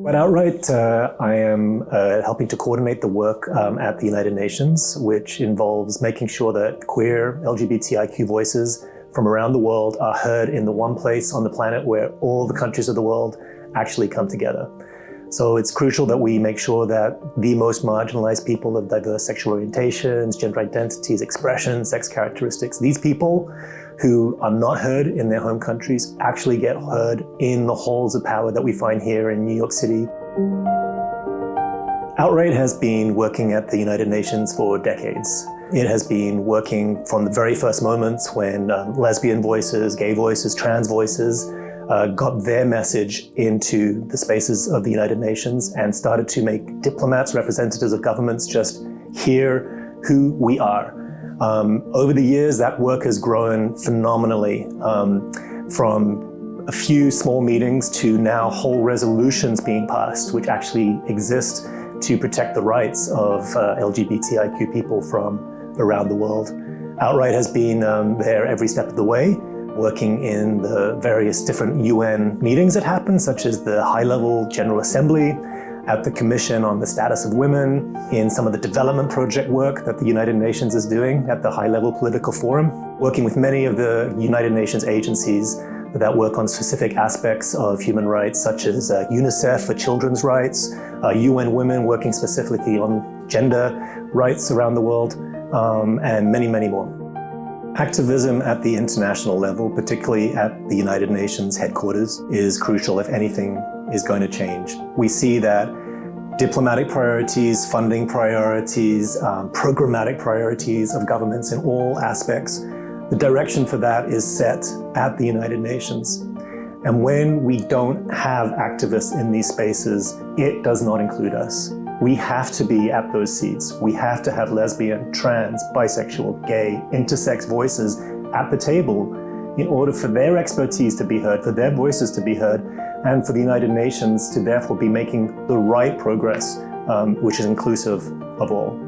But outright, I am helping to coordinate the work at the United Nations, which involves making sure that queer LGBTIQ voices from around the world are heard in the one place on the planet where all the countries of the world actually come together. So it's crucial that we make sure that the most marginalized people of diverse sexual orientations, gender identities, expressions, sex characteristics, these people who are not heard in their home countries actually get heard in the halls of power that we find here in New York City. Outright has been working at the United Nations for decades. It has been working from the very first moments when lesbian voices, gay voices, trans voices got their message into the spaces of the United Nations and started to make diplomats, representatives of governments just hear who we are. Over the years, that work has grown phenomenally, from a few small meetings to now whole resolutions being passed, which actually exist to protect the rights of LGBTIQ people from around the world. Outright has been there every step of the way, working in the various different UN meetings that happen, such as the High-Level General Assembly, at the Commission on the Status of Women, in some of the development project work that the United Nations is doing at the High-Level Political Forum, working with many of the United Nations agencies that work on specific aspects of human rights, such as UNICEF for children's rights, UN Women working specifically on gender rights around the world, and many, many more. Activism at the international level, particularly at the United Nations headquarters, is crucial if anything is going to change. We see that diplomatic priorities, funding priorities, programmatic priorities of governments in all aspects, the direction for that is set at the United Nations. And when we don't have activists in these spaces, it does not include us. We have to be at those seats. We have to have lesbian, trans, bisexual, gay, intersex voices at the table in order for their expertise to be heard, for their voices to be heard, and for the United Nations to therefore be making the right progress, which is inclusive of all.